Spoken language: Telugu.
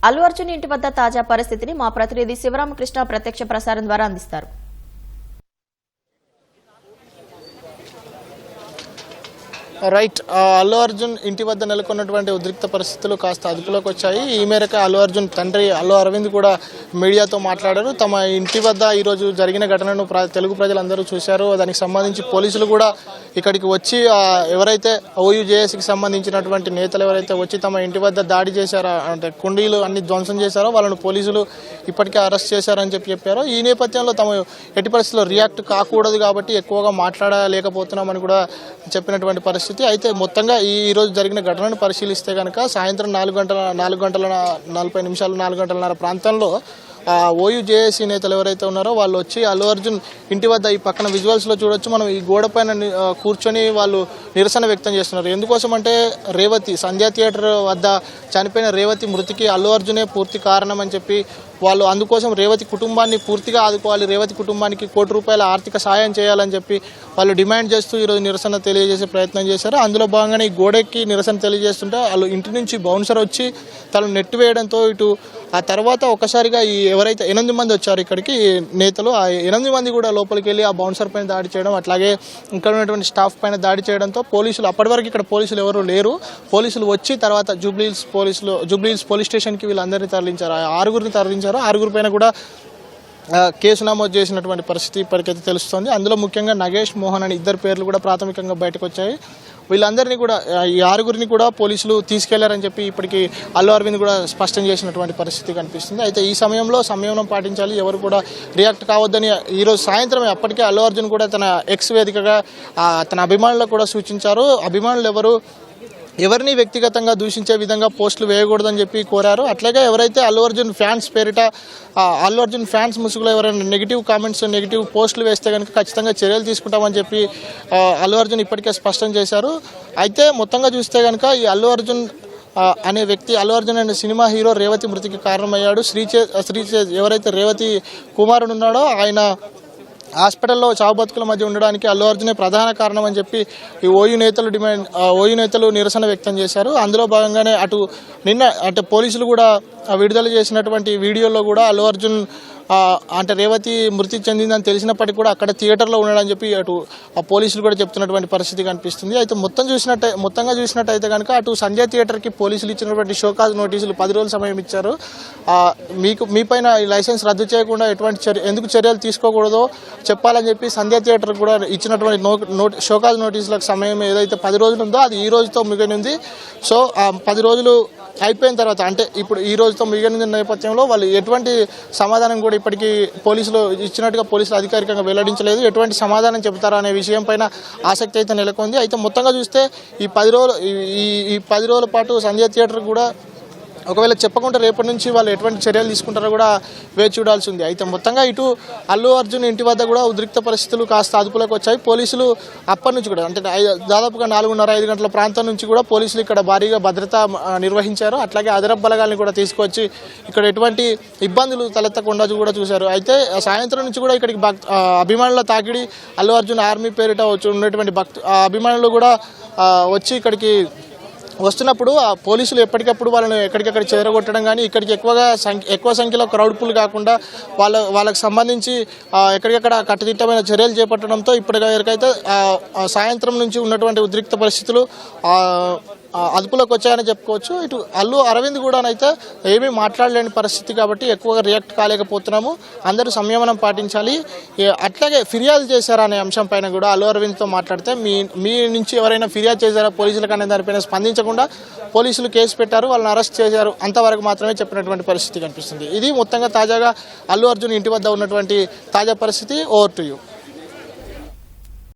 అల్లు అర్జున్ ఇంటి వద్ద తాజా పరిస్థితిని మా ప్రతినిధి శివరామకృష్ణ ప్రత్యక్ష ప్రసారం ద్వారా అందిస్తారు. రైట్, అల్లు అర్జున్ ఇంటి వద్ద నెలకొన్నటువంటి ఉద్రిక్త పరిస్థితులు కాస్త అదుపులోకి వచ్చాయి. ఈ మేరకు అల్లు అర్జున్ తండ్రి అల్లు అరవింద్ కూడా మీడియాతో మాట్లాడారు. తమ ఇంటి వద్ద ఈరోజు జరిగిన ఘటనను తెలుగు ప్రజలందరూ చూశారు. దానికి సంబంధించి పోలీసులు కూడా ఇక్కడికి వచ్చి ఎవరైతే ఓయూజేఎస్కి సంబంధించినటువంటి నేతలు ఎవరైతే వచ్చి తమ ఇంటి వద్ద దాడి చేశారో, అంటే కుండీలు అన్ని ధ్వంసం చేశారో వాళ్ళను పోలీసులు ఇప్పటికే అరెస్ట్ చేశారని చెప్పారు. ఈ నేపథ్యంలో తమ ఎట్టి పరిస్థితుల్లో రియాక్ట్ కాకూడదు కాబట్టి ఎక్కువగా మాట్లాడలేకపోతున్నామని కూడా చెప్పినటువంటి పరిస్థితి. అయితే మొత్తంగా ఈ రోజు జరిగిన ఘటనను పరిశీలిస్తే కనుక సాయంత్రం 4:40 ప్రాంతంలో ఓయూజేఏసీ నేతలు ఎవరైతే ఉన్నారో వాళ్ళు వచ్చి అల్లు అర్జున్ ఇంటి వద్ద ఈ పక్కన విజువల్స్లో చూడొచ్చు, మనం ఈ గోడ పైన కూర్చొని వాళ్ళు నిరసన వ్యక్తం చేస్తున్నారు. ఎందుకోసం అంటే రేవతి సంధ్యా థియేటర్ వద్ద చనిపోయిన రేవతి మృతికి అల్లు అర్జునే పూర్తి కారణం అని చెప్పి వాళ్ళు అందుకోసం రేవతి కుటుంబాన్ని పూర్తిగా ఆదుకోవాలి, రేవతి కుటుంబానికి ₹1 ఆర్థిక సాయం చేయాలని చెప్పి వాళ్ళు డిమాండ్ చేస్తూ ఈరోజు నిరసన తెలియజేసే ప్రయత్నం చేశారు. అందులో భాగంగానే ఈ గోడకి నిరసన తెలియజేస్తుంటే వాళ్ళు ఇంటి నుంచి బౌన్సర్ వచ్చి తను నెట్టివేయడంతో ఇటు ఆ తర్వాత ఒక్కసారిగా ఈ ఎవరైతే 8 మంది వచ్చారు ఇక్కడికి నేతలు, ఆ 8 మంది కూడా లోపలికి వెళ్ళి ఆ బౌన్సర్ పైన దాడి చేయడం, అట్లాగే ఇక్కడ ఉన్నటువంటి స్టాఫ్ పైన దాడి చేయడంతో పోలీసులు అప్పటి వరకు ఇక్కడ పోలీసులు ఎవరు లేరు, పోలీసులు వచ్చి తర్వాత జూబ్లీహిల్స్ పోలీస్ స్టేషన్కి వీళ్ళందరినీ తరలించారు. 6గురిని తరలించారు. 6గురి పైన కూడా కేసు నమోదు చేసినటువంటి పరిస్థితి ఇప్పటికైతే తెలుస్తోంది. అందులో ముఖ్యంగా నగేష్, మోహన్ అని 2 పేర్లు కూడా ప్రాథమికంగా బయటకు వచ్చాయి. వీళ్ళందరినీ కూడా ఈ 6గురిని కూడా పోలీసులు తీసుకెళ్లారని చెప్పి ఇప్పటికీ అల్లు అరవింద్ కూడా స్పష్టం చేసినటువంటి పరిస్థితి కనిపిస్తుంది. అయితే ఈ సమయంలో సంయమనం పాటించాలి, ఎవరు కూడా రియాక్ట్ కావద్దని ఈరోజు సాయంత్రం అప్పటికే అల్లు అర్జున్ కూడా తన ఎక్స్ వేదికగా తన అభిమానులకు కూడా సూచించారు. అభిమానులు ఎవరిని వ్యక్తిగతంగా దూషించే విధంగా పోస్టులు వేయకూడదని చెప్పి కోరారు. అట్లాగే ఎవరైతే అల్లు అర్జున్ ఫ్యాన్స్ పేరిట అల్లు అర్జున్ ఫ్యాన్స్ ముసుగులో ఎవరైనా నెగిటివ్ కామెంట్స్, నెగిటివ్ పోస్టులు వేస్తే కనుక ఖచ్చితంగా చర్యలు తీసుకుంటామని చెప్పి అల్లు అర్జున్ ఇప్పటికే స్పష్టం చేశారు. అయితే మొత్తంగా చూస్తే కనుక ఈ అల్లు అర్జున్ అనే వ్యక్తి, అల్లు అర్జున్ అనే సినిమా హీరో రేవతి మృతికి కారణమయ్యాడు. శ్రీచేజ్ ఎవరైతే రేవతి కుమారుడు ఉన్నాడో ఆయన హాస్పిటల్లో చావు బతుకుల మధ్య ఉండడానికి అల్లు అర్జునే ప్రధాన కారణం అని చెప్పి ఈ ఓయూ నేతలు నిరసన వ్యక్తం చేశారు. అందులో భాగంగానే అంటే పోలీసులు కూడా విడుదల చేసినటువంటి వీడియోలో కూడా అల్లు అర్జున్ అంటే రేవతి మృతి చెందిందని తెలిసినప్పటికీ కూడా అక్కడ థియేటర్లో ఉన్నాడని చెప్పి అటు ఆ పోలీసులు కూడా చెప్తున్నటువంటి పరిస్థితి కనిపిస్తుంది. అయితే మొత్తంగా చూసినట్టయితే కనుక అటు సంధ్యా థియేటర్కి పోలీసులు ఇచ్చినటువంటి షోకాజ్ నోటీసులు 10 రోజుల సమయం ఇచ్చారు. మీపైన ఈ లైసెన్స్ రద్దు చేయకుండా ఎందుకు చర్యలు తీసుకోకూడదో చెప్పాలని చెప్పి సంధ్యా థియేటర్ కూడా ఇచ్చినటువంటి షోకాజ్ నోటీసులకు సమయం ఏదైతే 10 రోజులు ఉందో అది ఈ రోజుతో ముగినుంది. సో ఆ 10 రోజులు అయిపోయిన తర్వాత అంటే ఇప్పుడు ఈ రోజుతో మిగిలిన నేపథ్యంలో వాళ్ళు ఎటువంటి సమాధానం కూడా ఇప్పటికీ పోలీసులు ఇచ్చినట్టుగా పోలీసులు అధికారికంగా వెల్లడించలేదు. ఎటువంటి సమాధానం చెబుతారా అనే విషయం పైన ఆసక్తి అయితే నెలకొంది. అయితే మొత్తంగా చూస్తే ఈ 10 రోజుల పాటు సంధ్యా థియేటర్ కూడా ఒకవేళ చెప్పకుండా రేపటి నుంచి వాళ్ళు ఎటువంటి చర్యలు తీసుకుంటారో కూడా వేచి చూడాల్సి ఉంది. అయితే మొత్తంగా ఇటు అల్లు అర్జున్ ఇంటి వద్ద కూడా ఉద్రిక్త పరిస్థితులు కాస్త అదుపులోకి వచ్చాయి. పోలీసులు అప్పటి నుంచి కూడా అంటే దాదాపుగా 4:30-5 గంటల ప్రాంతం నుంచి కూడా పోలీసులు ఇక్కడ భారీగా భద్రత నిర్వహించారు. అట్లాగే అదనపు బలగాల్ని కూడా తీసుకొచ్చి ఇక్కడ ఎటువంటి ఇబ్బందులు తలెత్తకుండా కూడా చూశారు. అయితే సాయంత్రం నుంచి కూడా ఇక్కడికి అభిమానుల తాకిడి, అల్లు అర్జున్ ఆర్మీ పేరిట వచ్చి ఉన్నటువంటి అభిమానులు కూడా వచ్చి ఇక్కడికి వస్తున్నప్పుడు ఆ పోలీసులు ఎప్పటికప్పుడు వాళ్ళని ఎక్కడికక్కడ చెదరగొట్టడం కానీ ఇక్కడికి ఎక్కువ సంఖ్యలో క్రౌడ్ పుల్ కాకుండా వాళ్ళకి సంబంధించి ఎక్కడికక్కడ కట్టుదిట్టమైన చర్యలు చేపట్టడంతో ఇప్పటికైతే సాయంత్రం నుంచి ఉన్నటువంటి ఉద్రిక్త పరిస్థితులు అదుపులోకి వచ్చాయని చెప్పుకోవచ్చు. ఇటు అల్లు అరవింద్ కూడా అయితే ఏమీ మాట్లాడలేని పరిస్థితి కాబట్టి ఎక్కువగా రియాక్ట్ కాలేకపోతున్నాము, అందరూ సంయమనం పాటించాలి. అట్లాగే ఫిర్యాదు చేశారా అనే అంశం పైన కూడా అల్లు అరవింద్తో మాట్లాడితే మీ నుంచి ఎవరైనా ఫిర్యాదు చేశారా పోలీసులకు అనే దానిపైన స్పందించకుండా పోలీసులు కేసు పెట్టారు, వాళ్ళని అరెస్ట్ చేశారు, అంతవరకు మాత్రమే చెప్పినటువంటి పరిస్థితి కనిపిస్తుంది. ఇది మొత్తంగా తాజాగా అల్లు అర్జున్ ఇంటి వద్ద ఉన్నటువంటి తాజా పరిస్థితి. Over to you.